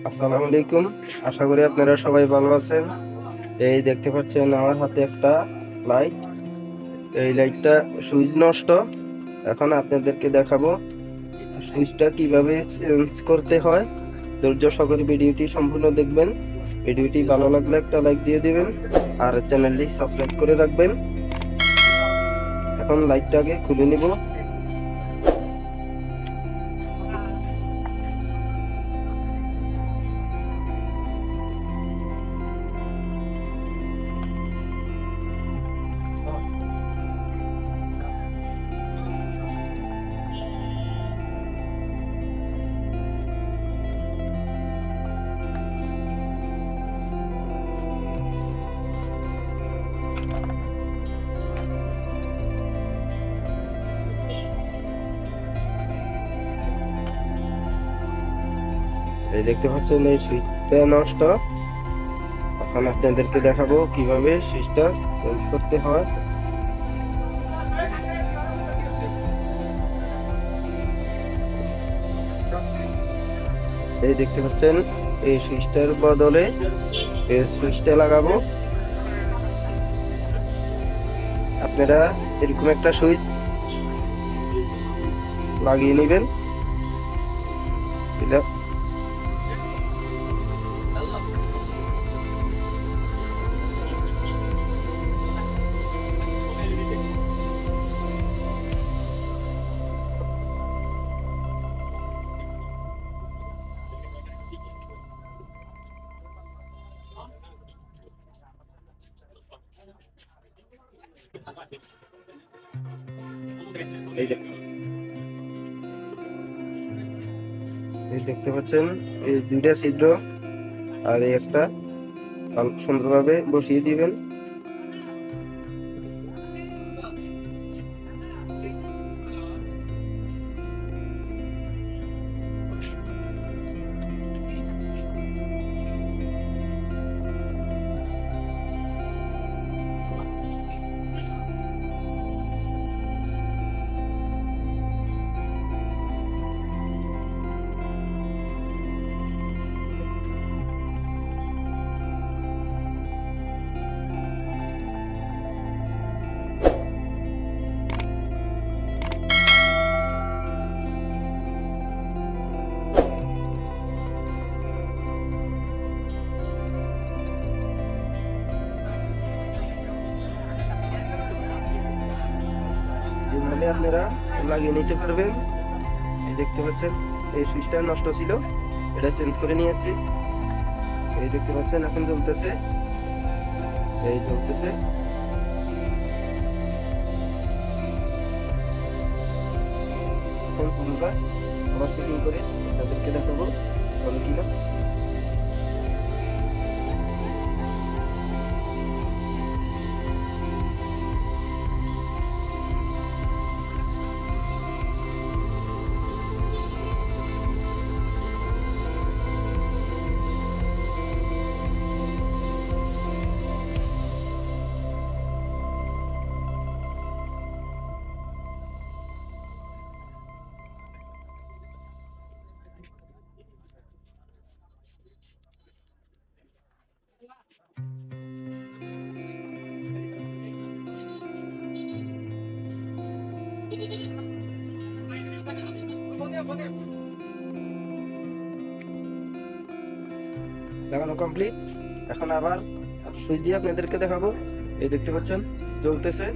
আসসালামু আলাইকুম। আশা করি আপনারা সবাই ভালো আছেন। এই দেখতে পাচ্ছেন আমার হাতে একটা লাইট। এই লাইটটা সুইচ নষ্ট। এখন আপনাদেরকে দেখাবো সুইচটা কিভাবে চেঞ্জ করতে হয়। ধৈর্য সহকারে ভিডিওটি সম্পূর্ণ দেখবেন। ভিডিওটি ভালো লাগলে একটা লাইক দিয়ে দিবেন আর চ্যানেলটি সাবস্ক্রাইব করে রাখবেন। এখন লাইটটাকে খুলে নিব। এই দেখতে পাচ্ছেন এই সুইচটা নষ্ট। এখন আপনাদেরকে দেখাবো কিভাবে সুইচটা চেঞ্জ করতে হয়। এই দেখতে পাচ্ছেন এই সুইচটার বদলে এই সুইচটা লাগাবো। আপনারা এরকম একটা সুইচ লাগিয়ে নেবেন। এটা এই এই দেখতে পাচ্ছেন এই দুইটা ছিদ্র আর এই একটা সুন্দরভাবে বসিয়ে দিবেন। এইভাবে আপনারা লাগিয়ে নিতে পারবেন। এই দেখতে পাচ্ছেন এই সুইচটা নষ্ট ছিল, এটা চেঞ্জ করে নিয়েছি। এই দেখতে পাচ্ছেন এখন জ্বলতেছে, এই জ্বলতেছে। এখন পুরোটা আবার ফিটিং করে আপনাদেরকে দেখাবো ভালো কিনা। লাগানো কমপ্লিট। এখন আবার সুইচ দিয়ে আপনাদেরকে দেখাবো। এই দেখতে পাচ্ছেন জ্বলতেছে।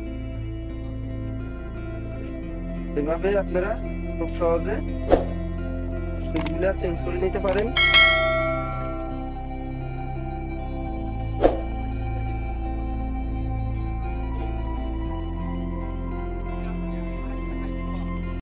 এভাবে আপনারা খুব সহজে সুইচগুলো চেঞ্জ করে নিতে পারেন।